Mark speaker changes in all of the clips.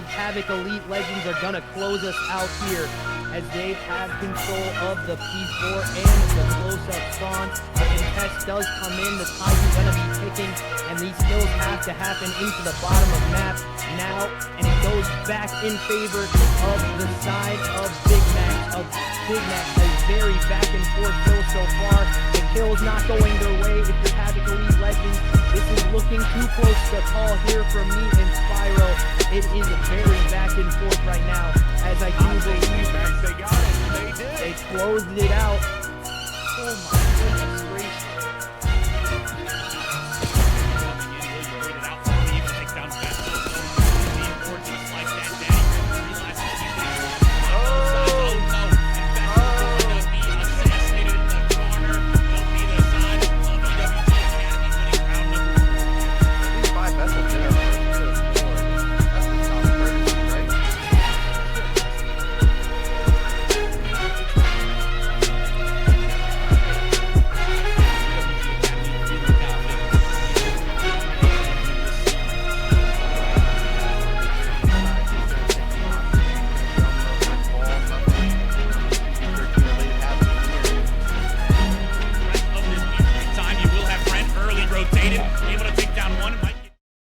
Speaker 1: believe Havoc Elite Legends are going to close us out here as they have control of the P4 and the close-up spawn. A contest does come in. The tide is going to be ticking, and these kills have to happen into the bottom of map now, and it goes back in favor of the side of Big Mac. A very back and forth kill so far. The kill's not going their way. If you're Havoc Elite Legends, this is looking too close to call here from me and Spyro. It is very back and forth right now, as I do believe
Speaker 2: they got it. They did.
Speaker 1: They closed it out. Oh my goodness gracious.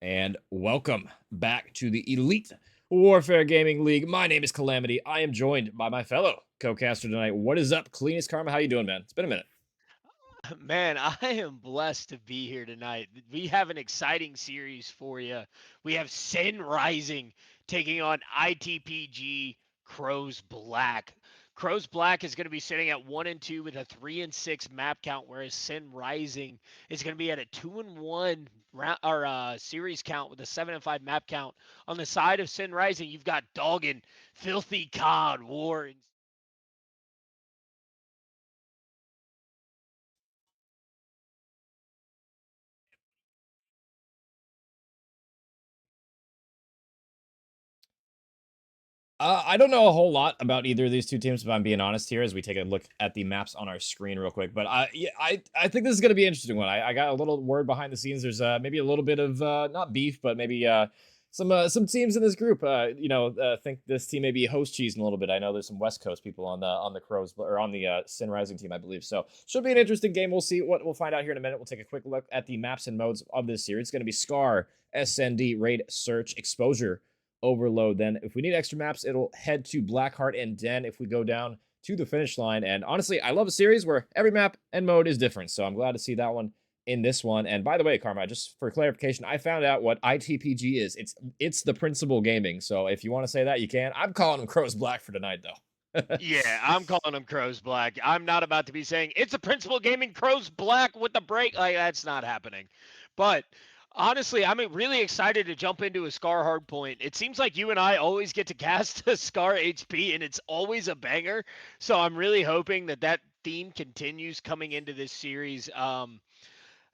Speaker 3: And welcome back to the Elite Warfare Gaming League. My name is Calamity. I am joined by my fellow co-caster tonight. What is up, Cleanest Karma? How you doing, man? It's been a minute.
Speaker 4: Man, I am blessed to be here tonight. We have an exciting series for you. We have Sin Rising taking on ITPG Crows Black. Crows Black is going to be sitting at 1-2 with a 3-6 map count, whereas Sin Rising is going to be at a 2-1 series count with a 7-5 map count. On the side of Sin Rising, you've got Doggin, Filthy Cod, Warren.
Speaker 3: I don't know a whole lot about either of these two teams, if I'm being honest here, as we take a look at the maps on our screen real quick. But I think this is going to be an interesting one. I got a little word behind the scenes. There's maybe a little bit of not beef, but maybe some teams in this group, think this team may be host cheese in a little bit. I know there's some West Coast people on the Crows or on the Sin Rising team, I believe. So should be an interesting game. We'll see what we'll find out here in a minute. We'll take a quick look at the maps and modes of this series. It's going to be Scar, SND, Raid, Search, Exposure, Overload. Then if we need extra maps, it'll head to Blackheart and Den if we go down to the finish line. And honestly, I love a series where every map and mode is different. So I'm glad to see that one in this one. And by the way, Karma, just for clarification, I found out what ITPG is. It's the Principal Gaming. So if you want to say that, you can. I'm calling them Crows Black for tonight, though.
Speaker 4: Yeah, I'm calling them Crows Black. I'm not about to be saying it's a Principal Gaming Crows Black with the break. Like, that's not happening. But honestly, I'm really excited to jump into a Scar Hardpoint. It seems like you and I always get to cast a Scar HP, and it's always a banger. So I'm really hoping that theme continues coming into this series.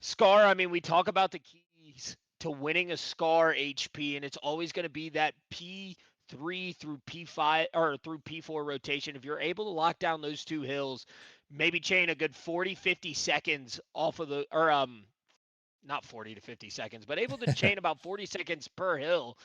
Speaker 4: Scar, I mean, we talk about the keys to winning a Scar HP, and it's always going to be that P3 through P5 or through P4 rotation. If you're able to lock down those two hills, maybe chain a good 40-50 seconds off of the, or not 40 to 50 seconds, but able to chain about 40 seconds per hill,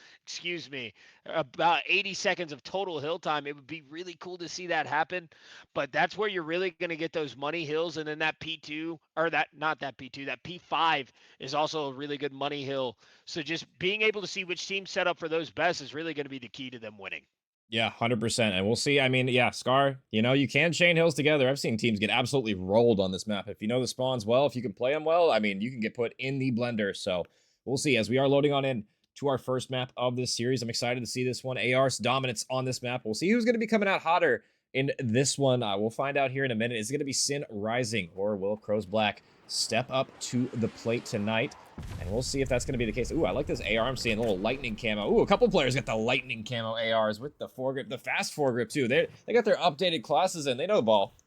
Speaker 4: about 80 seconds of total hill time. It would be really cool to see that happen, but that's where you're really going to get those money hills. And then that P2, or that P5 is also a really good money hill. So just being able to see which team set up for those best is really going to be the key to them winning.
Speaker 3: Yeah, 100%. And we'll see. I mean, yeah, Scar, you can chain hills together. I've seen teams get absolutely rolled on this map. If you know the spawns well, if you can play them well, I mean, you can get put in the blender. So we'll see as we are loading on in to our first map of this series. I'm excited to see this one. AR's dominance on this map. We'll see who's going to be coming out hotter in this one. We'll find out here in a minute. Is it going to be Sin Rising, or will Crows Black step up to the plate tonight? And we'll see if that's going to be the case. Ooh, I like this AR. I'm seeing a little lightning camo. Ooh, a couple players got the lightning camo ARs with the foregrip, the fast foregrip too. They got their updated classes and they know the ball.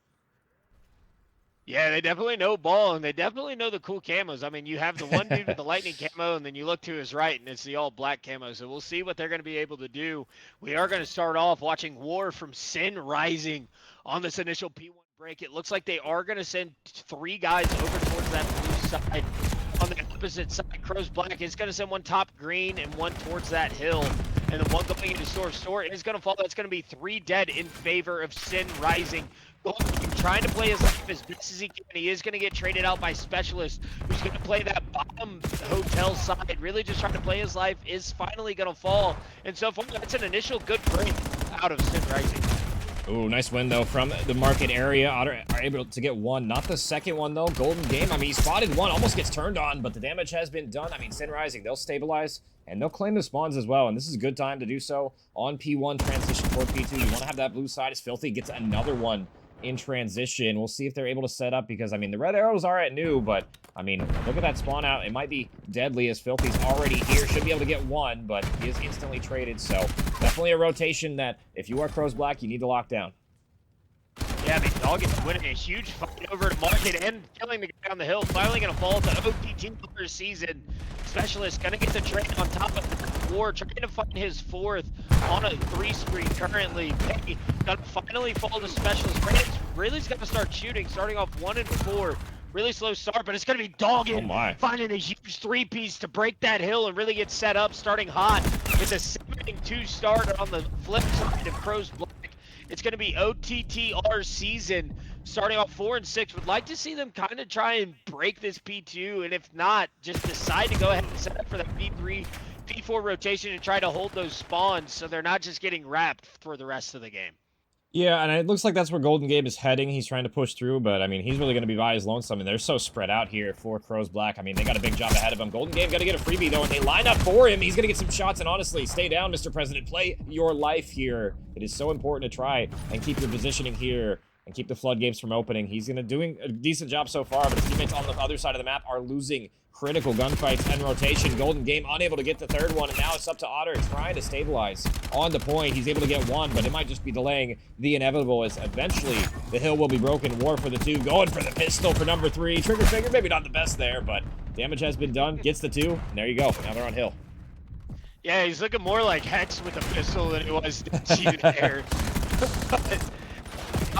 Speaker 4: Yeah, they definitely know ball, and they definitely know the cool camos. I mean, you have the one dude with the lightning camo, and then you look to his right, and it's the all black camo. So we'll see what they're going to be able to do. We are going to start off watching War from Sin Rising on this initial P1 break. It looks like they are going to send 3 guys over towards that blue side. On the opposite side, Crows Black is going to send one top green and one towards that hill. and the one going into Store. Store is going to fall. That's going to be 3 dead in favor of Sin Rising. Golden Game trying to play his life as best as he can. He is going to get traded out by Specialist, who's going to play that bottom hotel side. Really just trying to play his life, is finally going to fall. And so far, that's an initial good break out of Sin Rising.
Speaker 3: Ooh, nice win, though, from the market area. Otter are able to get one. Not the second one, though. Golden Game, I mean, he spotted one, almost gets turned on, but the damage has been done. I mean, Sin Rising, they'll stabilize, and they'll claim the spawns as well, and this is a good time to do so on P1 transition toward P2. You want to have that blue side as Filthy gets another one in transition. We'll see if they're able to set up, because, I mean, the red arrows are at new, but, I mean, look at that spawn out. It might be deadly, as Filthy's already here. Should be able to get one, but he is instantly traded, so definitely a rotation that, if you are Crows Black, you need to lock down.
Speaker 4: Yeah, I mean, Dog is winning a huge fight over to Market and killing the guy on the hill. Finally going to fall to OTT for a season. Specialist going to get the trade on top of the war, trying to find his 4th on a 3 spree currently. Penny going to finally fall to Specialist. Brandon's really's got to start shooting, starting off 1 and 4. Really slow start, but it's going to be Doggin finding a huge 3-piece to break that hill and really get set up, starting hot with a 7-2 start on the flip side of Crows Black. It's going to be OTTR season, starting off 4 and 6. Would like to see them kind of try and break this P2, and if not, just decide to go ahead and set up for that P3, P4 rotation and try to hold those spawns so they're not just getting wrapped for the rest of the game.
Speaker 3: Yeah, and it looks like that's where Golden Game is heading. He's trying to push through, but, I mean, he's really going to be by his lonesome, and they're so spread out here for Crows Black. I mean, they got a big job ahead of him. Golden Game got to get a freebie, though, and they line up for him. He's going to get some shots, and honestly, stay down, Mr. President. Play your life here. It is so important to try and keep your positioning here and keep the floodgates from opening. He's going to doing a decent job so far, but his teammates on the other side of the map are losing critical gunfights and rotation. Golden Game unable to get the 3rd one, and now it's up to Otter trying to stabilize on the point. He's able to get 1, but it might just be delaying the inevitable, as eventually the hill will be broken. War for the 2, going for the pistol for number 3. Trigger finger, maybe not the best there, but damage has been done. Gets the 2, and there you go. Now they're on hill.
Speaker 4: Yeah, he's looking more like Hex with a pistol than he was G there.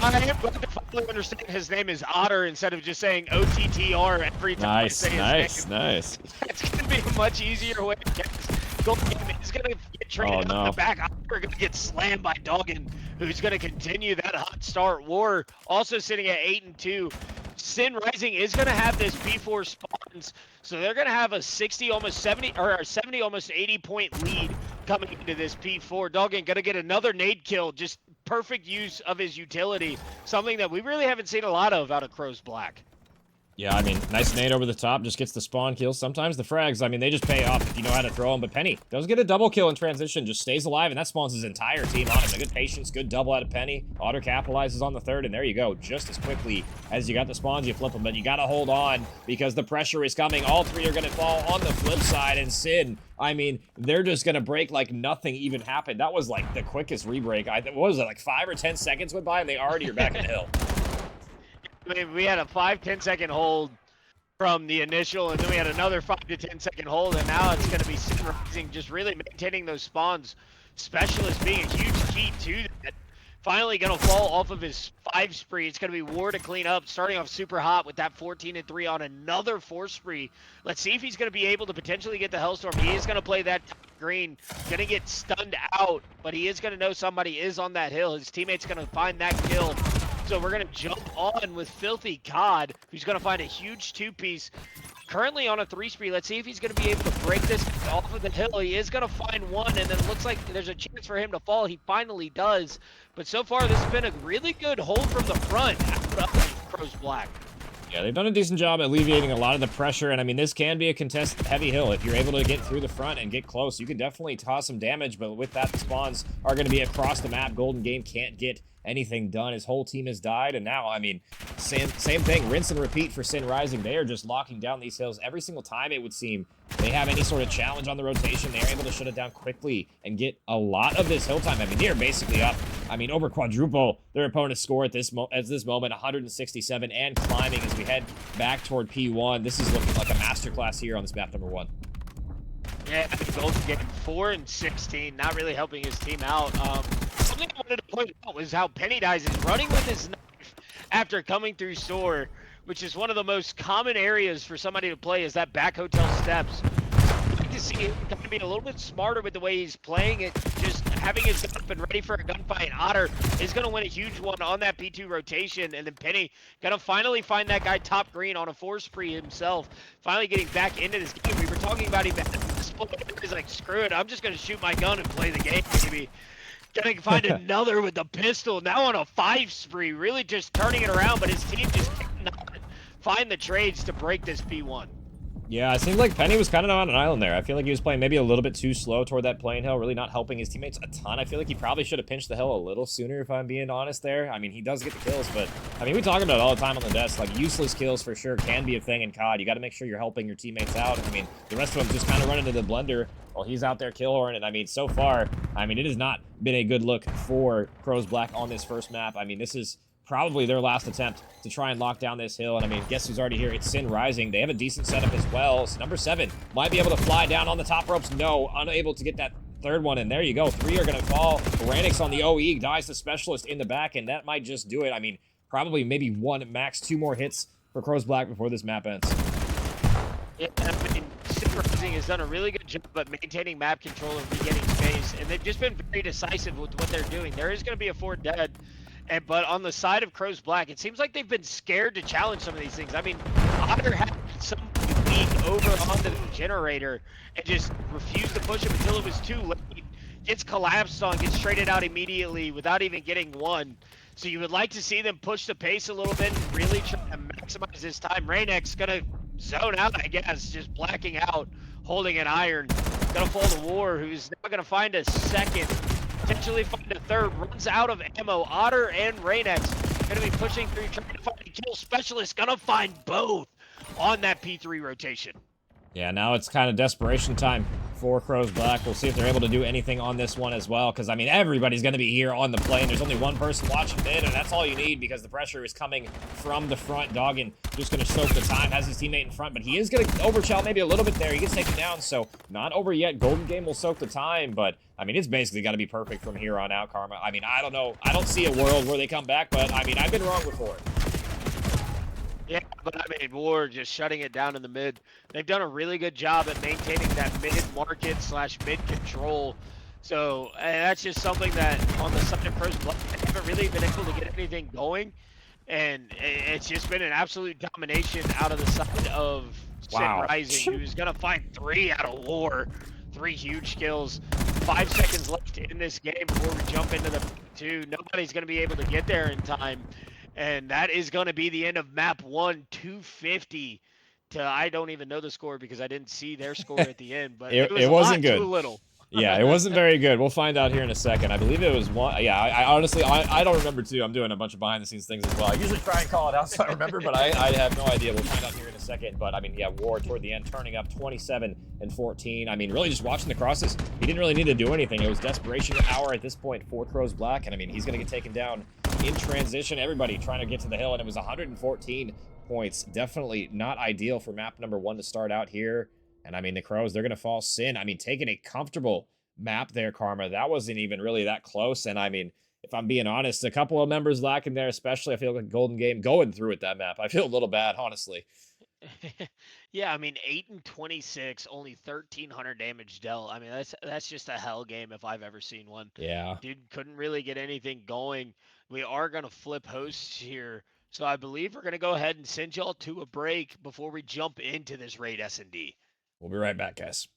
Speaker 4: I am glad to finally understand his name is Otter instead of just saying OTTR every time I say his name.
Speaker 3: Nice.
Speaker 4: It's going to be a much easier way to guess. Golden Game is going to get traded on the back. Otter going to get slammed by Doggin, who's going to continue that hot start. War also sitting at 8 and 2. Sin Rising is going to have this P4 spawns, so they're going to have a 60, almost 70, or a 70, almost 80-point lead coming into this P4. Doggin going to get another nade kill, just perfect use of his utility, something that we really haven't seen a lot of out of Crows Black.
Speaker 3: Yeah, I mean, nice nade over the top, just gets the spawn kill. Sometimes the frags, I mean, they just pay off if you know how to throw them. But Penny does get a double kill in transition, just stays alive, and that spawns his entire team on him. A good patience, good double out of Penny. Otter capitalizes on the 3rd, and there you go. Just as quickly as you got the spawns, you flip them. But you got to hold on because the pressure is coming. All 3 are going to fall on the flip side, and Sin, I mean, they're just going to break like nothing even happened. That was like the quickest rebreak. What was it, like 5 or 10 seconds went by, and they already are back in the hill.
Speaker 4: I mean, we had a 5-10 second hold from the initial, and then we had another 5 to 10 second hold, and now it's going to be Sin Rising just really maintaining those spawns. Specialist being a huge key to that. Finally going to fall off of his 5 spree. It's going to be War to clean up, starting off super hot with that 14 and 3 on another 4 spree. Let's see if he's going to be able to potentially get the Hellstorm. He is going to play that green, going to get stunned out, but he is going to know somebody is on that hill. His teammate's going to find that kill. So we're going to jump on with Filthy God, who's going to find a huge 2-piece. Currently on a 3 spree. Let's see if he's going to be able to break this off of the hill. He is going to find 1, and then it looks like there's a chance for him to fall. He finally does. But so far, this has been a really good hold from the front out of Crows Black.
Speaker 3: Yeah, they've done a decent job alleviating a lot of the pressure, and I mean, this can be a contested heavy hill. If you're able to get through the front and get close, you can definitely cause some damage, but with that, the spawns are going to be across the map. Golden Game can't get anything done. His whole team has died, and now, I mean, same thing, rinse and repeat for Sin Rising. They are just locking down these hills every single time, it would seem. They have any sort of challenge on the rotation, they're able to shut it down quickly and get a lot of this hill time. I mean, they're basically up, I mean, over quadruple their opponent's score at this moment, 167, and climbing as we head back toward P1. This is looking like a masterclass here on this map number 1.
Speaker 4: Yeah, I mean, Golden getting 4 and 16, not really helping his team out. Something I wanted to point out was how Pennydice is running with his knife after coming through Soar, which is one of the most common areas for somebody to play is that back hotel steps. like to see him kind of be a little bit smarter with the way he's playing it. Just having his gun up and ready for a gunfight. Otter is going to win a huge one on that P2 rotation. And then Penny going to finally find that guy top green on a 4 spree himself. Finally getting back into this game. We were talking about him at this point. He's like, screw it. I'm just going to shoot my gun and play the game, maybe. Gonna find another with the pistol. Now on a 5 spree. Really just turning it around. But his team just cannot find the trades to break this P1.
Speaker 3: Yeah, it seemed like Penny was kind of on an island there. I feel like he was playing maybe a little bit too slow toward that plane hill, really not helping his teammates a ton. I feel like he probably should have pinched the hill a little sooner, if I'm being honest there. I mean, he does get the kills, but, I mean, we talk about it all the time on the desk. Like, useless kills for sure can be a thing in COD. You got to make sure you're helping your teammates out. I mean, the rest of them just kind of run into the blender while he's out there killhorn. And, I mean, so far, I mean, it has not been a good look for Crows Black on this first map. I mean, this is probably their last attempt to try and lock down this hill. And I mean, guess who's already here? It's Sin Rising. They have a decent setup as well. So number 7 might be able to fly down on the top ropes. No, unable to get that third one. And there you go. 3 are going to fall. Ranix on the OE dies the specialist in the back, and that might just do it. I mean, probably maybe 1, max 2 more hits for Crows Black before this map ends.
Speaker 4: Yeah, I mean, Sin Rising has done a really good job at maintaining map control and regaining space, and they've just been very decisive with what they're doing. There is going to be a 4 dead. But on the side of Crows Black, it seems like they've been scared to challenge some of these things. I mean, Otter had some weak over onto the generator and just refused to push him until it was too late. Gets collapsed on, gets traded out immediately without even getting one. So you would like to see them push the pace a little bit and really try to maximize this time. Raynek's gonna zone out, I guess, just blacking out, holding an iron. Gonna fall to War, who's now gonna find a second. Potentially find a third, runs out of ammo. Otter and Raynex gonna be pushing through, trying to find a kill specialist. Gonna find both on that P3 rotation.
Speaker 3: Yeah, now it's kind of desperation time for Crows Black. We'll see if they're able to do anything on this one as well, because, I mean, everybody's going to be here on the plane. There's only one person watching mid, and that's all you need because the pressure is coming from the front. Doggin just going to soak the time, has his teammate in front, but he is going to overshell maybe a little bit there. He gets taken down, so not over yet. Golden Game will soak the time, but, I mean, it's basically got to be perfect from here on out, Karma. I mean, I don't know. I don't see a world where they come back, but, I mean, I've been wrong before.
Speaker 4: Yeah, but I mean, War just shutting it down in the mid. They've done a really good job at maintaining that mid-market / mid-control. So that's just something that on the side of Crows Black, they haven't really been able to get anything going. And it's just been an absolute domination out of the side of Sin Rising, who's going to find 3 out of War. 3 huge kills. 5 seconds left in this game before we jump into the 2. Nobody's going to be able to get there in time. And that is going to be the end of map 1, 250 to, I don't even know the score because I didn't see their score at the end, but it wasn't good. Too little.
Speaker 3: Yeah, it wasn't very good. We'll find out here in a second. I believe it was 1. Yeah, I honestly, I don't remember too. I'm doing a bunch of behind the scenes things as well. I usually try and call it out so I remember, but I have no idea. We'll find out here in a second. But I mean, yeah, War toward the end turning up 27 and 14. I mean, really just watching the crosses. He didn't really need to do anything. It was desperation hour at this point for Crows Black. And I mean, he's going to get taken down in transition. Everybody trying to get to the hill, and it was 114 points. Definitely not ideal for map number 1 to start out here. And I mean, the Crows, they're going to fall Sin. I mean, taking a comfortable map there, Karma. That wasn't even really that close. And I mean, if I'm being honest, a couple of members lacking there, especially I feel like Golden Game going through with that map. I feel a little bad, honestly.
Speaker 4: Yeah, I mean, 8 and 26, only 1,300 damage dealt. I mean, that's just a hell game if I've ever seen one.
Speaker 3: Yeah.
Speaker 4: Dude couldn't really get anything going. We are going to flip hosts here. So I believe we're going to go ahead and send y'all to a break before we jump into this raid S&D.
Speaker 3: We'll be right back, guys.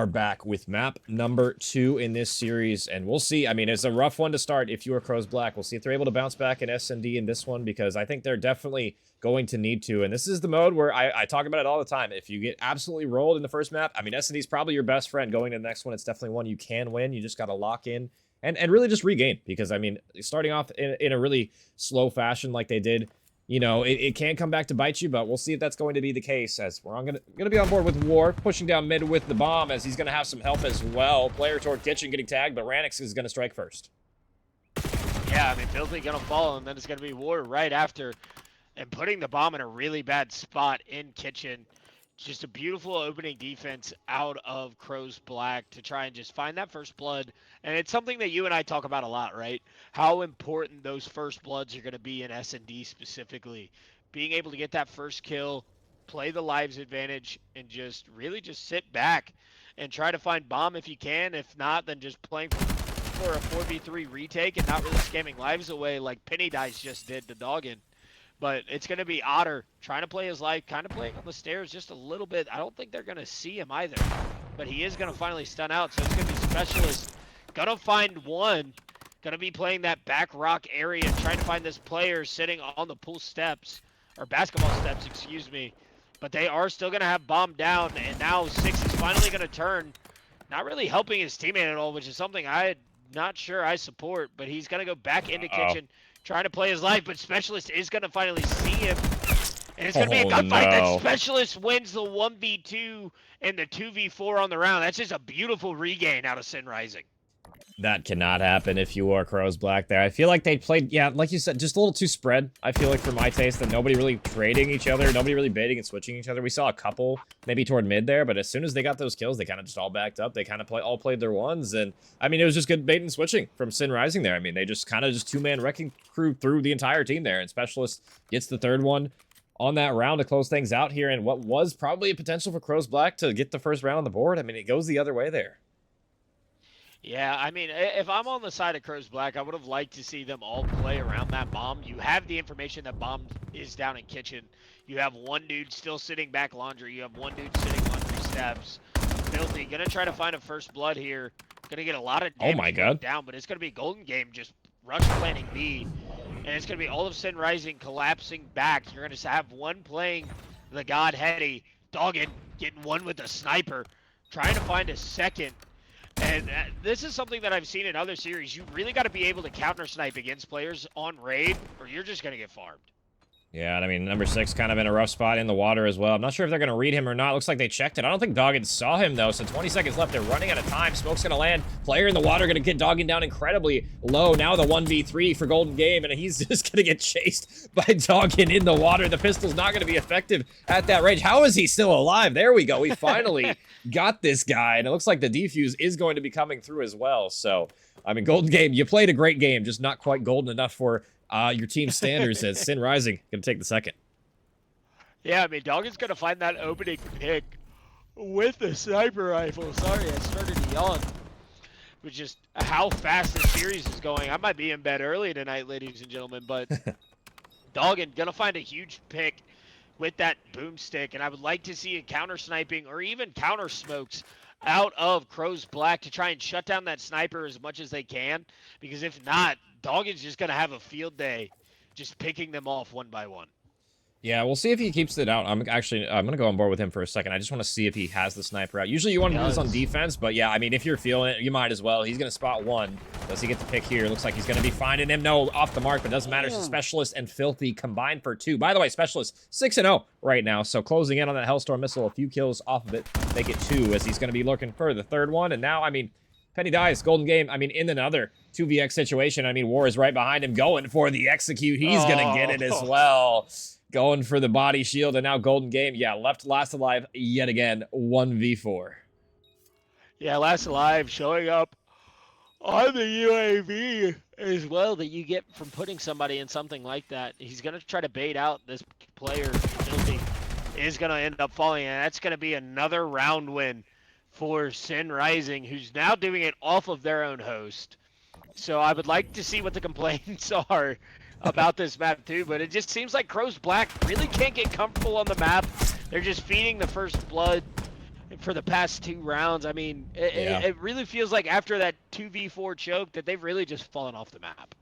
Speaker 3: are back with map number 2 in this series, and we'll see. I mean, it's a rough one to start if you are Crows Black. We'll see if they're able to bounce back in S&D in this one, because I think they're definitely going to need to. And this is the mode where I talk about it all the time. If you get absolutely rolled in the first map, I mean, S&D is probably your best friend going to the next one. It's definitely one you can win. You just got to lock in and really just regain, because, I mean, starting off in a really slow fashion like they did, you know, it can come back to bite you, but we'll see if that's going to be the case, as we're gonna be on board with War, pushing down mid with the bomb, as he's gonna have some help as well. Player toward Kitchen getting tagged, but Ranix is gonna strike first.
Speaker 4: Yeah, I mean, Filthy gonna fall, and then it's gonna be War right after, and putting the bomb in a really bad spot in Kitchen. Just a beautiful opening defense out of Crows Black to try and just find that first blood. And it's something that you and I talk about a lot, right? How important those first bloods are going to be in S&D specifically. Being able to get that first kill, play the lives advantage, and just really just sit back and try to find bomb if you can. If not, then just playing for a 4v3 retake and not really scamming lives away like Penny Dice just did to Doggin. But it's going to be Otter trying to play his life, kind of playing on the stairs just a little bit. I don't think they're going to see him either. But he is going to finally stun out, so it's going to be Specialist. Going to find one. Going to be playing that back rock area, trying to find this player sitting on the pool steps. Or basketball steps, excuse me. But they are still going to have bomb down, and now 6 is finally going to turn. Not really helping his teammate at all, which is something I'm not sure I support. But he's going to go back into Kitchen. Trying to play his life, but Specialist is going to finally see him. And it's going to be a gunfight that Specialist wins the 1v2 and the 2v4 on the round. That's just a beautiful regain out of Sin Rising.
Speaker 3: That cannot happen if you are Crows Black there. I feel like they played, yeah, like you said, just a little too spread. I feel like for my taste, that nobody really trading each other, nobody really baiting and switching each other. We saw a couple maybe toward mid there, but as soon as they got those kills, they kind of just all backed up. They kind of all played their ones, and I mean, it was just good bait and switching from Sin Rising there. I mean, they just kind of just two-man wrecking crew through the entire team there, and Specialist gets the third one on that round to close things out here, and what was probably a potential for Crows Black to get the first round on the board. I mean, it goes the other way there.
Speaker 4: Yeah, I mean, if I'm on the side of Crows Black, I would have liked to see them all play around that bomb. You have the information that bomb is down in Kitchen. You have one dude still sitting back laundry. You have one dude sitting laundry steps. Filthy, gonna try to find a first blood here. Gonna get a lot of damage down, but it's gonna be Golden Game just rush planning B. And it's gonna be all of Sin Rising collapsing back. You're gonna have one playing the God Heady, Doggin getting one with a sniper, trying to find a second. And this is something that I've seen in other series. You really got to be able to counter snipe against players on raid, or you're just going to get farmed.
Speaker 3: Yeah, and I mean, number 6 kind of in a rough spot in the water as well. I'm not sure if they're going to read him or not. Looks like they checked it. I don't think Doggin saw him, though, so 20 seconds left. They're running out of time. Smoke's going to land. Player in the water going to get Doggin down incredibly low. Now the 1v3 for Golden Game, and he's just going to get chased by Doggin in the water. The pistol's not going to be effective at that range. How is he still alive? There we go. We finally got this guy, and it looks like the defuse is going to be coming through as well. So, I mean, Golden Game, you played a great game, just not quite golden enough for your team's standards, as Sin Rising going to take the second.
Speaker 4: Yeah, I mean, Doggin's going to find that opening pick with the sniper rifle. Sorry, I started to yawn. But just how fast this series is going. I might be in bed early tonight, ladies and gentlemen, but Doggin going to find a huge pick with that boomstick, and I would like to see a counter sniping or even counter smokes out of Crows Black to try and shut down that sniper as much as they can, because if not, Doggin's just going to have a field day just picking them off one by one.
Speaker 3: Yeah, we'll see if he keeps it out. I'm going to go on board with him for a second. I just want to see if he has the sniper out. Usually you want to do this on defense, but yeah, I mean, if you're feeling it, you might as well. He's going to spot one. Does he get the pick here? Looks like he's going to be finding him. No, off the mark, but doesn't matter. So Specialist and Filthy combined for 2. By the way, Specialist 6-0 right now, so closing in on that Hellstorm missile. A few kills off of it. Make it 2, as he's going to be looking for the third one. And now, I mean, Penny dies. Golden Game, I mean, in another 2vx situation. I mean, War is right behind him going for the execute. He's going to get it as well. Going for the body shield, and now Golden Game, yeah, left last alive yet again, 1v4.
Speaker 4: Yeah, last alive showing up on the UAV as well that you get from putting somebody in something like that. He's going to try to bait out this player. Filthy is going to end up falling, and that's going to be another round win for Sin Rising, who's now doing it off of their own host. So I would like to see what the complaints are about this map too, but it just seems like Crows Black really can't get comfortable on the map. They're just feeding the first blood for the past 2 rounds. I mean,
Speaker 3: Yeah.
Speaker 4: it really feels like after that 2v4 choke that they've really just fallen off the map.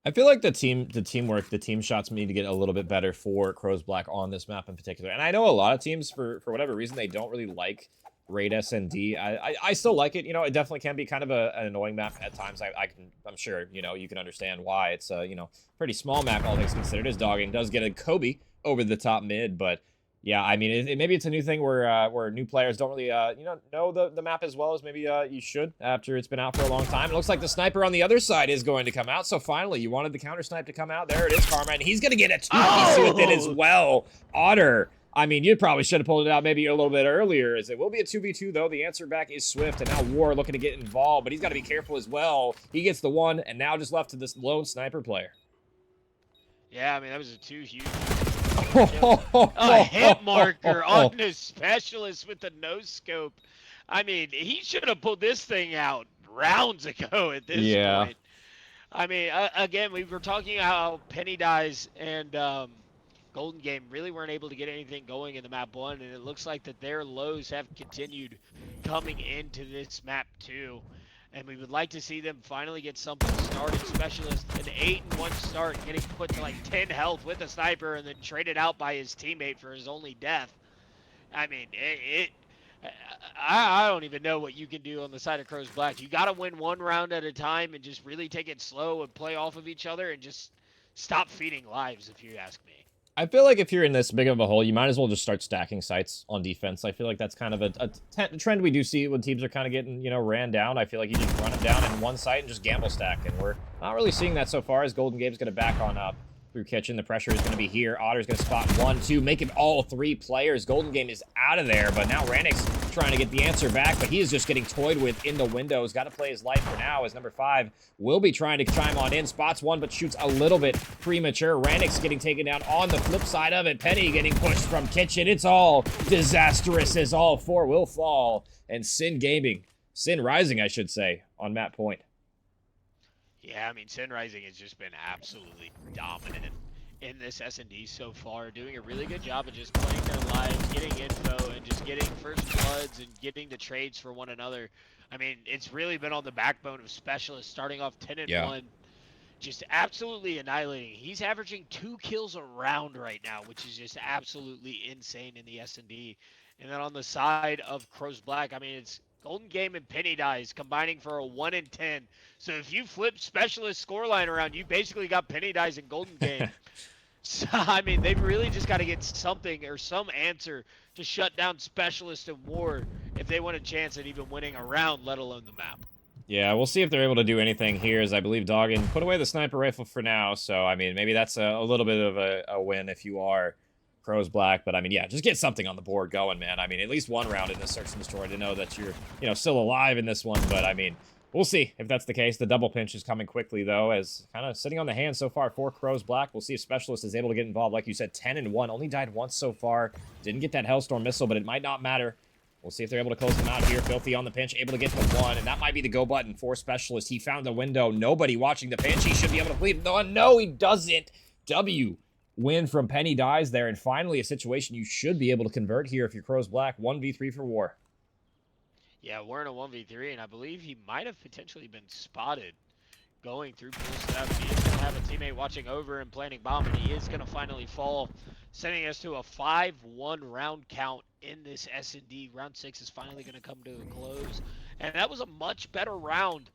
Speaker 3: I feel like the teamwork, the team shots need to get a little bit better for Crows Black on this map in particular. And I know a lot of teams, for whatever reason, they don't really like Raid SND. I still like it. You know, it definitely can be kind of an annoying map at times. I'm sure, you know, you can understand why. It's a, you know, pretty small map, all things considered. As Dogging does get a Kobe over the top mid, but yeah, I mean, maybe it's a new thing where new players don't really, you know the map as well as maybe you should after it's been out for a long time. It looks like the sniper on the other side is going to come out. So finally, you wanted the counter snipe to come out. There it is, Karma, and he's going to get a 2v2 with it as well. Otter. I mean, you probably should have pulled it out maybe a little bit earlier, as it will be a 2v2, though. The answer back is Swift, and now War looking to get involved, but he's got to be careful as well. He gets the one, and now just left to this lone sniper player.
Speaker 4: Yeah, I mean, that was a 2 huge. A hit marker on the specialist with the no scope. I mean, he should have pulled this thing out rounds ago at this point. I mean, again, we were talking how Penny Dies and Golden Game really weren't able to get anything going in the map 1, and it looks like that their lows have continued coming into this map 2. And we would like to see them finally get something started. Specialist, an 8-1 start, getting put to like 10 health with a sniper and then traded out by his teammate for his only death. I mean, I don't even know what you can do on the side of Crows Black. You got to win one round at a time and just really take it slow and play off of each other and just stop feeding lives, if you ask me.
Speaker 3: I feel like if you're in this big of a hole, you might as well just start stacking sites on defense. I feel like that's kind of a trend we do see when teams are kind of getting, you know, ran down. I feel like you just run them down in one site and just gamble stack, and we're not really seeing that so far as Golden Game's going to back on up through Kitchen. The pressure is going to be here. Otter's going to spot 1, 2, make it all 3 players. Golden Game is out of there, but now Ranix trying to get the answer back, but he is just getting toyed with in the windows. Got to play his life for now as number 5 will be trying to chime on in. Spots 1, but shoots a little bit premature. Ranix getting taken down on the flip side of it. Penny getting pushed from Kitchen. It's all disastrous as all 4 will fall. And Sin Rising, I should say, on map point.
Speaker 4: Yeah, I mean, Sin Rising has just been absolutely dominant in this S&D so far, doing a really good job of just playing their lives, getting info, and just getting first bloods and getting the trades for one another. I mean, it's really been on the backbone of Specialist, starting off 10-1, just absolutely annihilating. He's averaging 2 kills a round right now, which is just absolutely insane in the S&D. And then on the side of Crows Black, I mean, it's Golden Game and Penny Dies combining for a 1-10. So if you flip Specialist scoreline around, you basically got Penny Dies and Golden Game. So, I mean, they've really just got to get something or some answer to shut down Specialist and War if they want a chance at even winning a round, let alone the map.
Speaker 3: Yeah, we'll see if they're able to do anything here, as I believe Doggin put away the sniper rifle for now. So, I mean, maybe that's a little bit of a win if you are Crows Black. But, I mean, yeah, just get something on the board going, man. I mean, at least one round in this search and destroy to know that you're, you know, still alive in this one. But, I mean, we'll see if that's the case. The double pinch is coming quickly, though, as kind of sitting on the hand so far for Crows Black. We'll see if Specialist is able to get involved. Like you said, 10-1. Only died once so far. Didn't get that Hellstorm missile, but it might not matter. We'll see if they're able to close them out here. Filthy on the pinch, able to get the 1, and that might be the go button for Specialist. He found the window. Nobody watching the pinch. He should be able to bleed. No, he doesn't. W. Win from Penny Dies there, and finally a situation you should be able to convert here if you're Crows Black. 1v3 for War.
Speaker 4: Yeah, we're in a 1v3, and I believe he might have potentially been spotted going through pool steps. He is going to have a teammate watching over and planting bomb, and he is going to finally fall, sending us to a 5-1 round count in this S&D. Round 6 is finally going to come to a close, and that was a much better round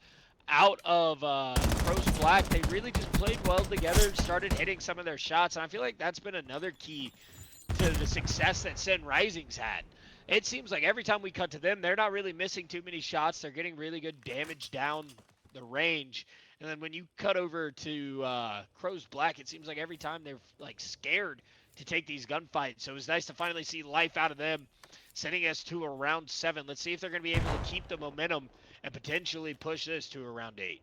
Speaker 4: out of Crows Black. They really just played well together, started hitting some of their shots, and I feel like that's been another key to the success that Sin Rising's had. It seems like every time we cut to them, they're not really missing too many shots. They're getting really good damage down the range. And then when you cut over to Crows Black, it seems like every time they're like scared to take these gunfights. So it was nice to finally see life out of them, sending us to a round 7. Let's see if they're going to be able to keep the momentum and potentially push this to a round 8.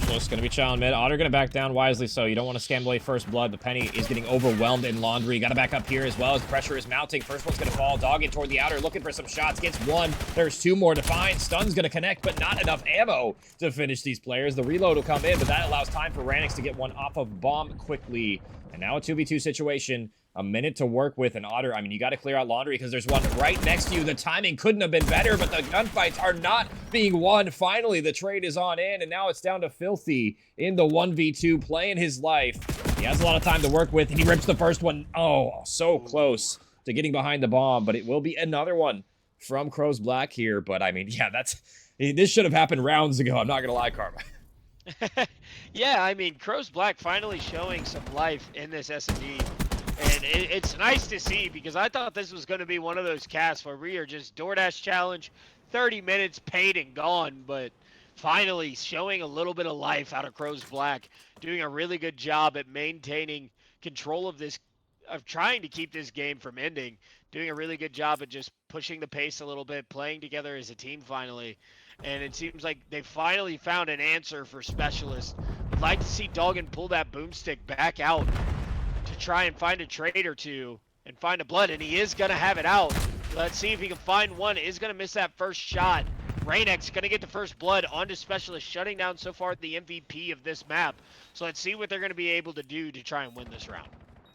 Speaker 3: Close, going to be challenged mid. Otter going to back down wisely, so you don't want to scam away first blood. The Penny is getting overwhelmed in Laundry. Got to back up here as well as the pressure is mounting. First one's going to fall. Dogging toward the outer, looking for some shots. Gets 1. There's 2 more to find. Stun's going to connect, but not enough ammo to finish these players. The reload will come in, but that allows time for Ranix to get one off of bomb quickly. And now a 2v2 situation. a minute to work with, and Otter, I mean, you got to clear out Laundry because there's one right next to you. The timing couldn't have been better, but the gunfights are not being won. Finally, the trade is on in, and now it's down to Filthy in the 1v2, playing his life. He has a lot of time to work with, and he rips the first one. Oh, so close to getting behind the bomb, but it will be another one from Crows Black here. But, I mean, yeah, this should have happened rounds ago. I'm not going to lie, Karma.
Speaker 4: Yeah, I mean, Crows Black finally showing some life in this S&D. And it's nice to see because I thought this was going to be one of those casts where we are just DoorDash challenge, 30 minutes paid and gone. But finally showing a little bit of life out of Crows Black, doing a really good job at maintaining control of this, of trying to keep this game from ending, doing a really good job at just pushing the pace a little bit, playing together as a team finally. And it seems like they finally found an answer for Specialist. Would like to see Doggen pull that boomstick back out to try and find a trade or two and find a blood, and he is going to have it out. Let's see if he can find one. Is going to miss that first shot. Rainex going to get the first blood onto Specialist, shutting down so far the MVP of this map. So let's see what they're going to be able to do to try and win this round.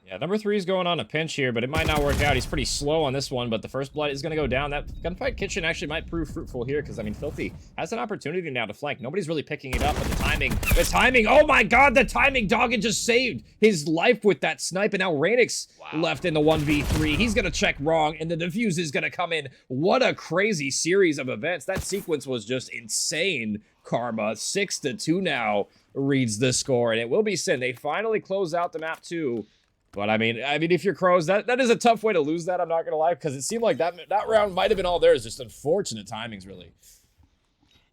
Speaker 3: Yeah, number 3 is going on a pinch here, but it might not work out. He's pretty slow on this one, but the first blood is going to go down. That gunfight kitchen actually might prove fruitful here because, I mean, Filthy has an opportunity now to flank. Nobody's really picking it up, but the timing, oh my god, the timing! Doggen just saved his life with that snipe, and now Rainix left in the 1v3. He's going to check wrong, and the defuse is going to come in. What a crazy series of events. That sequence was just insane, Karma. 6-2 now reads the score, and it will be Sin. They finally close out the map 2. But I mean, if you're Crows, that is a tough way to lose that. I'm not gonna lie, because it seemed like that round might have been all theirs. Just unfortunate timings, really.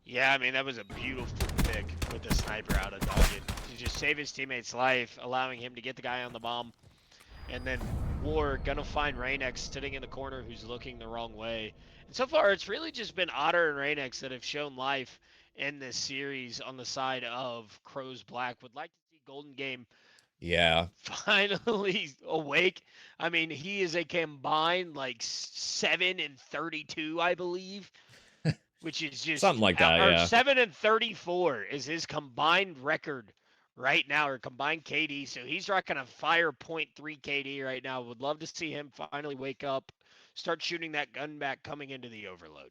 Speaker 4: Yeah, I mean that was a beautiful pick with the sniper out of Doggen to just save his teammate's life, allowing him to get the guy on the bomb. And then War gonna find Rainex sitting in the corner who's looking the wrong way. And so far, it's really just been Otter and Rainex that have shown life in this series on the side of Crows Black. Would like to see Golden Game finally awake. I mean, he is a combined like 7-32, I believe, which is just
Speaker 3: something like that.
Speaker 4: Or
Speaker 3: yeah,
Speaker 4: 7-34 is his combined record right now, or combined KD. So he's rocking a fire 0.3 KD right now. Would love to see him finally wake up, start shooting that gun back coming into the overload.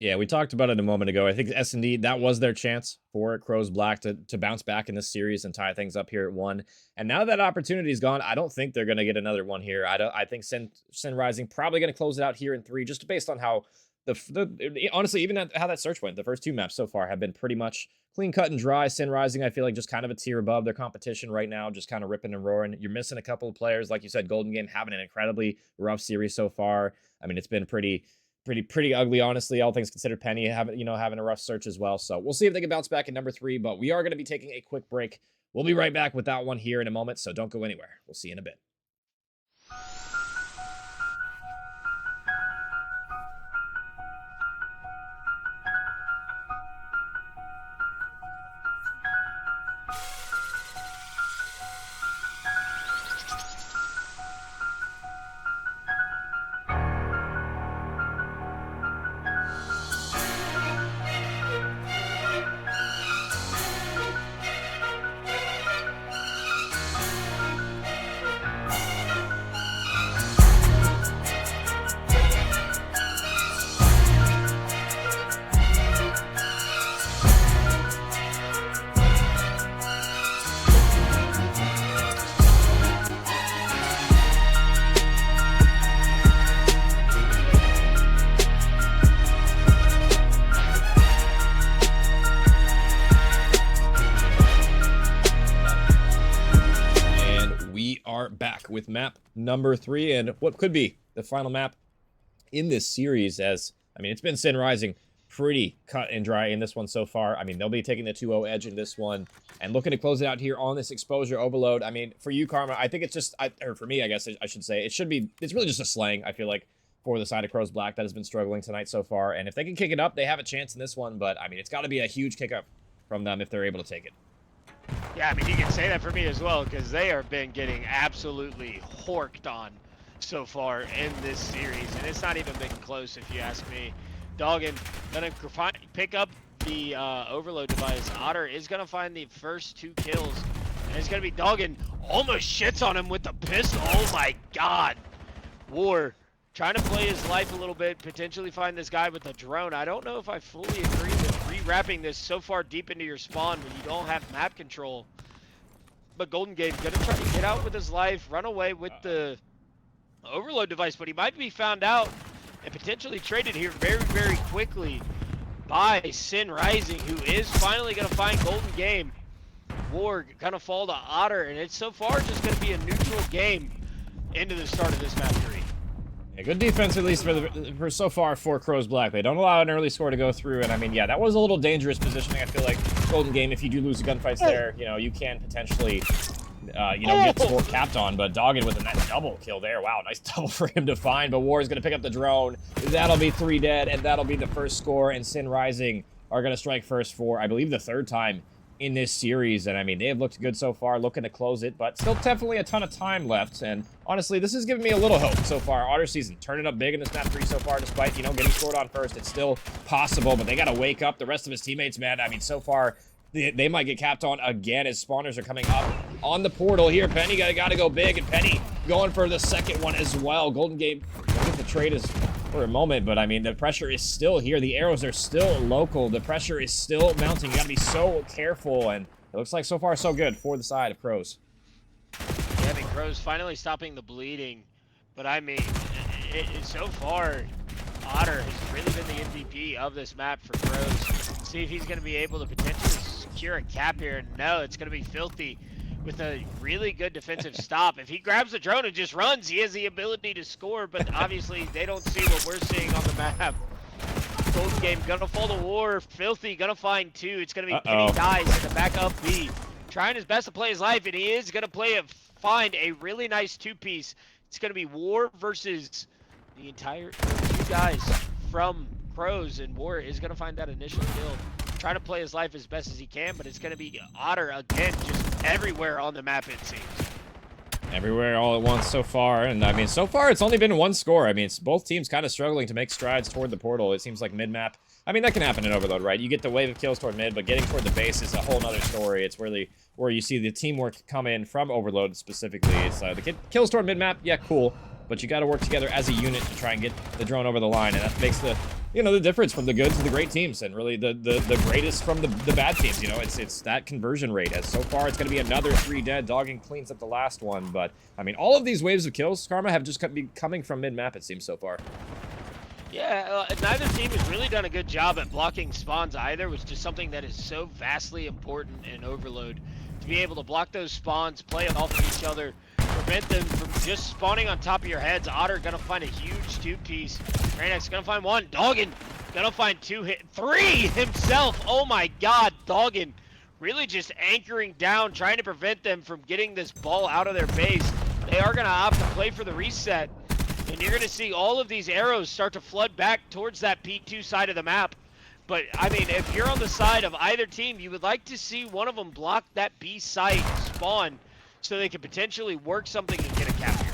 Speaker 3: Yeah, we talked about it a moment ago. I think S&D, that was their chance for Crows Black to bounce back in this series and tie things up here at 1. And now that opportunity's gone, I don't think they're going to get another one here. I think Sin Rising probably going to close it out here in 3, just based on how honestly, even how that search went. The first 2 maps so far have been pretty much clean cut and dry. Sin Rising, I feel like just kind of a tier above their competition right now, just kind of ripping and roaring. You're missing a couple of players, like you said. Golden Game having an incredibly rough series so far. I mean, it's been pretty ugly, honestly, all things considered. Penny having a rough search as well. So we'll see if they can bounce back in number 3, but we are going to be taking a quick break. We'll be right back with that one here in a moment, so don't go anywhere. We'll see you in a bit. Back with map number 3 and what could be the final map in this series, as I mean, it's been Sin Rising pretty cut and dry in this one so far. I mean, they'll be taking the 2-0 edge in this one and looking to close it out here on this exposure overload. I mean, for you, Karma, I think it's just, or for me, I guess I should say, it's really just a slang, I feel like, for the side of Crows Black that has been struggling tonight so far. And if they can kick it up, they have a chance in this one, but I mean, it's got to be a huge kick up from them if they're able to take it.
Speaker 4: Yeah, I mean, you can say that for me as well, because they have been getting absolutely horked on so far in this series, and it's not even been close if you ask me. Doggen gonna pick up the overload device. Otter is gonna find the first 2 kills, it's going to be Doggin. Almost shits on him with the pistol. Oh my god. War trying to play his life a little bit, potentially find this guy with the drone. I don't know if I fully agree with rewrapping this so far deep into your spawn when you don't have map control. But Golden Gate going to try to get out with his life, run away with the overload device, but he might be found out and potentially traded here very, very quickly by Sin Rising, who is finally going to find Golden Game. War going to fall to Otter, and it's so far just going to be a neutral game into the start of this map 3.
Speaker 3: Yeah, good defense, at least for so far for Crows Black. They don't allow an early score to go through, and I mean, yeah, that was a little dangerous positioning. I feel like Golden Game, if you do lose the gunfights there, you know, you can potentially, get the score capped on, but Dogged with a nice double kill there. Wow, nice double for him to find, but War is going to pick up the drone. That'll be 3 dead, and that'll be the first score, and Sin Rising are going to strike first for, I believe, the 3rd time in this series, and I mean, they have looked good so far, looking to close it, but still definitely a ton of time left, and honestly, this is giving me a little hope so far. Otter Season turning up big in this map 3 so far, despite, getting scored on first. It's still possible, but they got to wake up the rest of his teammates, man. I mean, so far, they might get capped on again as spawners are coming up on the portal here. Penny got to go big, and Penny going for the second one as well. Golden Gate, get the trade is for a moment, but I mean, the pressure is still here. The arrows are still local. The pressure is still mounting. You got to be so careful, and it looks like so far so good for the side of Crows.
Speaker 4: Yeah, I mean, Crows finally stopping the bleeding, but I mean, so far, Otter has really been the MVP of this map for Crows. See if he's going to be able to potentially secure a cap here. No, it's going to be Filthy with a really good defensive stop. If he grabs the drone and just runs, he has the ability to score, but obviously they don't see what we're seeing on the map. Golden Game gonna fall to War. Filthy gonna find 2. It's gonna be Penny dies in the back up B. Trying his best to play his life, and he is gonna find a really nice 2-piece. It's gonna be War versus the entire 2 guys from Crows, and War is gonna find that initial kill. Trying to play his life as best as he can, but it's going to be Otter again, just everywhere on the map, it seems.
Speaker 3: Everywhere all at once so far, and I mean, so far it's only been 1 score. I mean, it's both teams kind of struggling to make strides toward the portal. It seems like mid-map, I mean, that can happen in Overload, right? You get the wave of kills toward mid, but getting toward the base is a whole nother story. It's really where you see the teamwork come in from Overload specifically. It's the kills toward mid-map, yeah, cool, but you got to work together as a unit to try and get the drone over the line, and that makes the the difference from the good to the great teams, and really the greatest from the bad teams. It's that conversion rate. As so far, it's going to be another 3 dead. Dogging cleans up the last one, but I mean, all of these waves of kills, Karma, have just been coming from mid-map, it seems so far.
Speaker 4: Yeah, neither team has really done a good job at blocking spawns either, which is something that is so vastly important in Overload. To be able to block those spawns, play off of each other, prevent them from just spawning on top of your heads. Otter gonna find a huge 2-piece. Ranex gonna find 1. Doggin gonna find 2 3 himself. Oh my god, Doggin really just anchoring down, trying to prevent them from getting this ball out of their base. They are gonna opt to play for the reset, and you're gonna see all of these arrows start to flood back towards that P2 side of the map. But I mean, if you're on the side of either team, you would like to see one of them block that B site spawn, so they could potentially work something and get a cap here.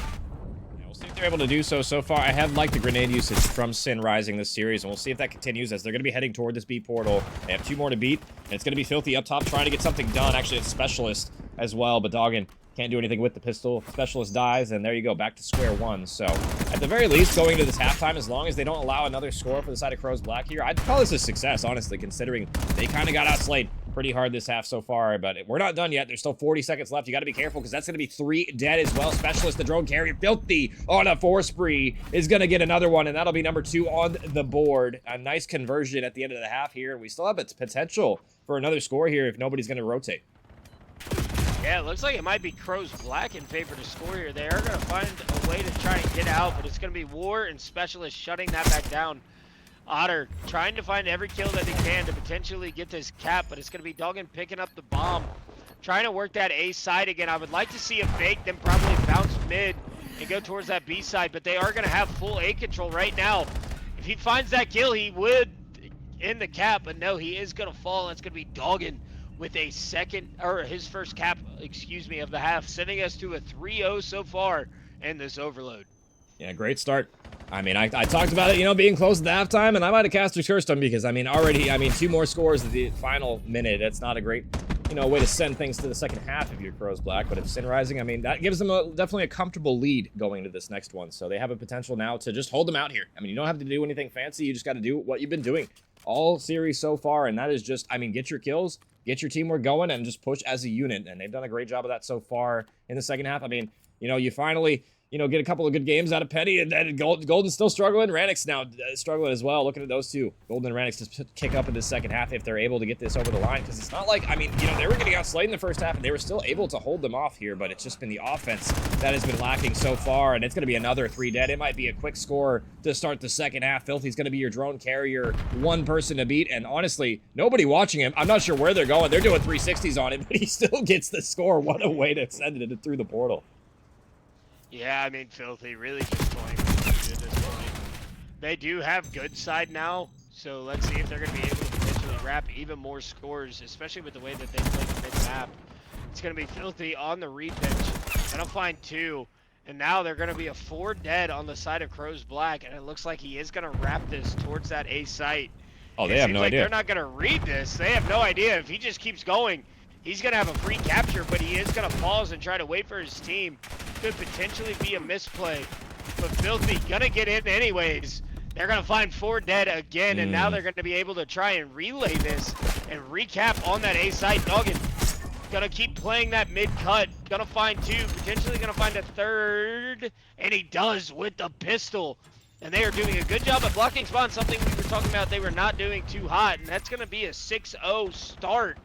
Speaker 3: Yeah, we'll see if they're able to do so. So far, I have liked the grenade usage from Sin Rising this series, and we'll see if that continues as they're going to be heading toward this B portal. They have 2 more to beat, and it's going to be Filthy up top trying to get something done. Actually, it's Specialist as well, but Doggin can't do anything with the pistol. Specialist dies, and there you go, back to square one. So, at the very least, going into this halftime, as long as they don't allow another score for the side of Crows Black here, I'd call this a success, honestly, considering they kind of got outslayed pretty hard this half so far, but we're not done yet. There's still 40 seconds left. You got to be careful because that's going to be 3 dead as well. Specialist, the drone carrier, Filthy on a 4 spree is going to get another one, and that'll be number 2 on the board. A nice conversion at the end of the half here. We still have its potential for another score here if nobody's going to rotate.
Speaker 4: Yeah, it looks like it might be Crows Black in favor to score here. They are going to find a way to try and get out, but it's going to be War and Specialist shutting that back down. Otter trying to find every kill that he can to potentially get this cap, but it's going to be Doggin picking up the bomb, trying to work that A side again. I would like to see a fake, then probably bounce mid and go towards that B side, but they are going to have full A control right now. If he finds that kill, he would end the cap, but no, he is going to fall, and it's going to be Doggin with a his first cap, of the half, sending us to a 3-0 so far in this Overload.
Speaker 3: Yeah, great start. I mean, I talked about it, being close at the halftime, and I might have cast a curse on because, already 2 more scores at the final minute. That's not a great you know, a way to send things to the second half if you're Crows Black. But if Sin Rising, I mean, that gives them definitely a comfortable lead going into this next one. So they have a potential now to just hold them out here. I mean, you don't have to do anything fancy. You just got to do what you've been doing all series so far. And that is just, I mean, get your kills, get your teamwork going, and just push as a unit. And they've done a great job of that so far in the second half. I mean, you know, you finally, you know, get a couple of good games out of Petty, and then Golden's still struggling. Ranix now struggling as well. Looking at those two, Golden and Ranix just kick up in the second half if they're able to get this over the line, because it's not like, I mean, you know, they were getting outslayed in the first half, and they were still able to hold them off here, but it's just been the offense that has been lacking so far, and it's going to be another 3 dead. It might be a quick score to start the second half. Filthy's going to be your drone carrier, one person to beat, and honestly, nobody watching him. I'm not sure where they're going. They're doing 360s on him, but he still gets the score. What a way to send it through the portal.
Speaker 4: Yeah, I mean, Filthy really just playing at this point. They do have good side now, so let's see if they're going to be able to potentially wrap even more scores, especially with the way that they play the mid-map. It's going to be Filthy on the repitch. Gonna find 2, and now they're going to be a 4 dead on the side of Crows Black, and it looks like he is going to wrap this towards that A site.
Speaker 3: Oh, they have no idea.
Speaker 4: They're not going to read this. They have no idea. If he just keeps going, he's going to have a free capture, but he is going to pause and try to wait for his team. Could potentially be a misplay, but Filthy gonna get in anyways. They're gonna find 4 dead again, and now they're gonna be able to try and relay this and recap on that A site. Noggin gonna keep playing that mid cut. Gonna find 2, potentially gonna find a 3rd, and he does with the pistol. And they are doing a good job at blocking spawn, something we were talking about they were not doing too hot, and that's gonna be a 6-0 start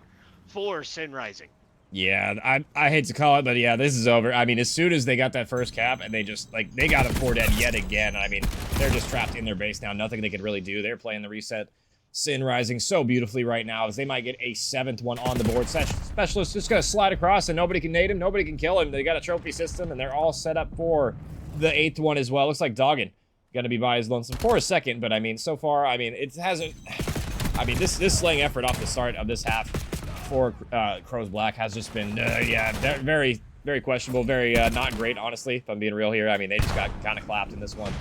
Speaker 4: for Sin Rising.
Speaker 3: Yeah, I hate to call it, but yeah, this is over. I mean, as soon as they got that first cap, and they just, like, they got a 4 dead yet again. I mean, they're just trapped in their base now. Nothing they could really do. They're playing the reset. Sin Rising so beautifully right now, as they might get a 7th one on the board. Specialist just gonna slide across, and nobody can nade him. Nobody can kill him. They got a trophy system, and they're all set up for the 8th one as well. Looks like Doggin gonna be by his lonesome for a second, but I mean, so far, I mean, it hasn't... I mean, this slaying effort off the start of this half for Crows Black has just been, yeah, very, very questionable, very not great, honestly, if I'm being real here. I mean, they just got kind of clapped in this one.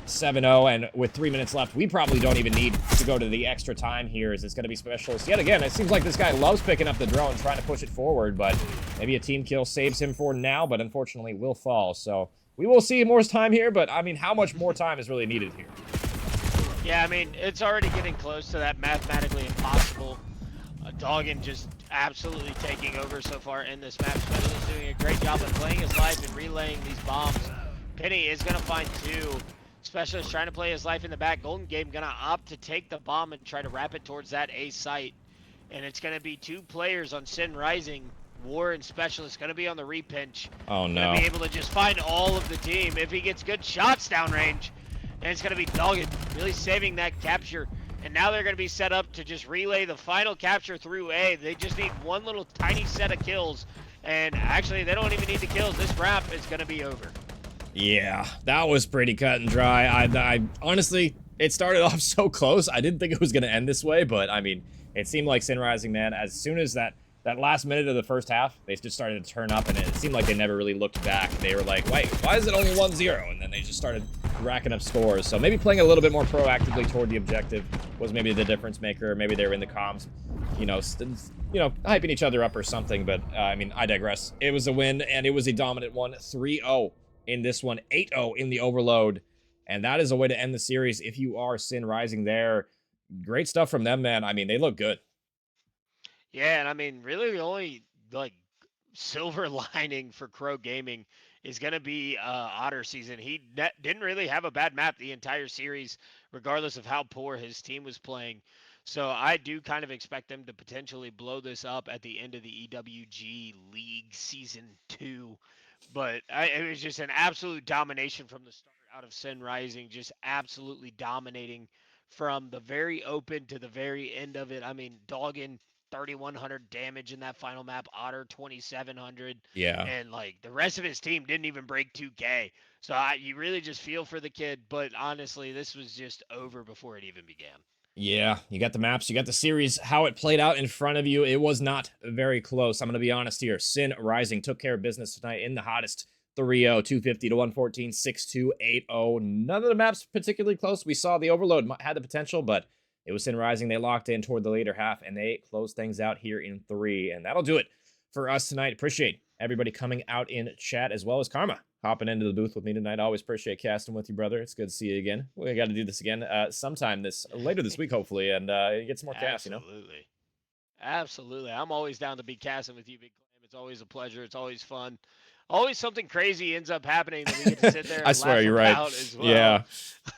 Speaker 3: 7-0, and with 3 minutes left, we probably don't even need to go to the extra time here, as it's going to be Specialist. Yet again, it seems like this guy loves picking up the drone, trying to push it forward, but maybe a team kill saves him for now, but unfortunately will fall. So we will see more time here, but I mean, how much more time is really needed here?
Speaker 4: Yeah, I mean, it's already getting close to that mathematically impossible. Doggin just absolutely taking over so far in this map. Specialist doing a great job of playing his life and relaying these bombs. Penny is going to find 2. Specialist trying to play his life in the back. Golden Game going to opt to take the bomb and try to wrap it towards that A site. And it's going to be 2 players on Sin Rising. War and Specialist going to be on the repinch.
Speaker 3: Oh, no.
Speaker 4: Going to be able to just find all of the team if he gets good shots downrange. And it's going to be Doggin really saving that capture. And now they're going to be set up to just relay the final capture through A. They just need one little tiny set of kills. And actually, they don't even need the kills. This wrap is going to be over.
Speaker 3: Yeah, that was pretty cut and dry. I honestly, it started off so close. I didn't think it was going to end this way, but I mean, it seemed like Sin Rising, man, as soon as that last minute of the first half, they just started to turn up, and it seemed like they never really looked back. They were like, wait, why is it only 1-0? And then they just started racking up scores. So maybe playing a little bit more proactively toward the objective was maybe the difference maker. Maybe they were in the comms, you know, hyping each other up or something. But I mean, I digress. It was a win, and it was a dominant one. 3-0 in this one, 8-0 in the overload. And that is a way to end the series if you are Sin Rising there. Great stuff from them, man. I mean, they look good.
Speaker 4: Yeah, and I mean, really the only, like, silver lining for Crow Gaming is going to be Otter season. He didn't really have a bad map the entire series, regardless of how poor his team was playing. So I do kind of expect them to potentially blow this up at the end of the EWG League Season 2. But it was just an absolute domination from the start out of Sin Rising, just absolutely dominating from the very open to the very end of it. I mean, Doggin 3,100 damage in that final map, Otter 2,700.
Speaker 3: Yeah.
Speaker 4: And like the rest of his team didn't even break 2K. So you really just feel for the kid. But honestly, this was just over before it even began.
Speaker 3: Yeah, you got the maps, you got the series, how it played out in front of you. It was not very close. I'm going to be honest here. Sin Rising took care of business tonight in the hottest 3-0, 250 to 114, 6-2, 8-0. None of the maps particularly close. We saw the Overload had the potential, but It was Sin Rising. They locked in toward the later half, and they closed things out here in 3. And that'll do it for us tonight. Appreciate everybody coming out in chat, as well as Karma hopping into the booth with me tonight. Always appreciate casting with you, brother. It's good to see you again. We got to do this again sometime later this week, hopefully, and get some more cast, you know?
Speaker 4: Absolutely. I'm always down to be casting with you, Big Clam. It's always a pleasure. It's always fun. Always something crazy ends up happening that we get to sit there and
Speaker 3: I swear,
Speaker 4: laugh
Speaker 3: you're right.
Speaker 4: about as well.
Speaker 3: Yeah.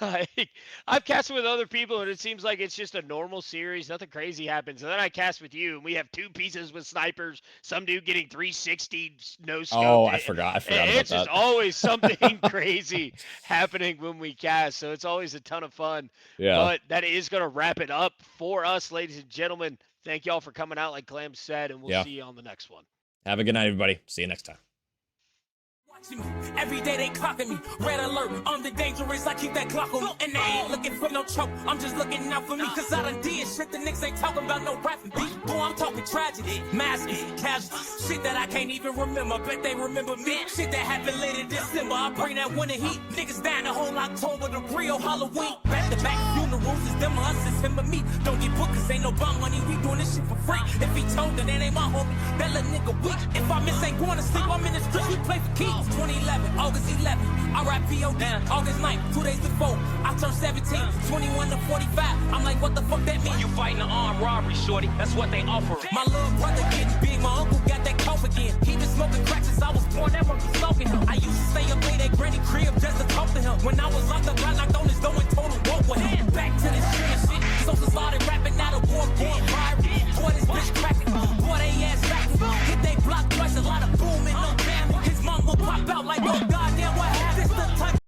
Speaker 4: Like, I've casted with other people, and it seems like it's just a normal series. Nothing crazy happens. And then I cast with you, and we have 2 pieces with snipers. Some dude getting 360 no scope.
Speaker 3: Oh, I forgot about that.
Speaker 4: It's just always something crazy happening when we cast. So it's always a ton of fun.
Speaker 3: Yeah.
Speaker 4: But that is going to wrap it up for us, ladies and gentlemen. Thank y'all for coming out, like Clam said, and we'll see you on the next one.
Speaker 3: Have a good night, everybody. See you next time.
Speaker 2: Every day they clocking me, red alert, I'm the dangerous, I keep that clock on me. And they ain't looking for no choke, I'm just looking out for me. Cause I done did shit the niggas ain't talking about no rapping beat. Boy, I'm talking tragedy, masses, casualties. Shit that I can't even remember, bet they remember me. Shit that happened late in December, I bring that winter heat. Niggas dying the whole October, the real Halloween. Back to back funerals, it's them or us, it's him or me. Don't get booked cause ain't no bond money, we doing this shit for free. If he told that ain't my homie, that little nigga weak. If I miss ain't going to sleep, I'm in the streets, we play for keeps. 2011, August 11, RIPOD, August 9th, 2 days before, I turned 17, 21 to 45, I'm like, what the fuck that mean?
Speaker 5: You fighting an armed robbery, shorty, that's what they offer.
Speaker 2: My little brother getting big, my uncle got that cough again. He been smoking crack since I was born, that mother smoking him. I used to stay up late at granny crib just to talk to him. When I was locked up, I knocked on his door and told him walk with him. Back to this shit, so started rapping out of war, going viral. Boy, this bitch cracking, boy, they ass backing. Hit they block twice, a lot of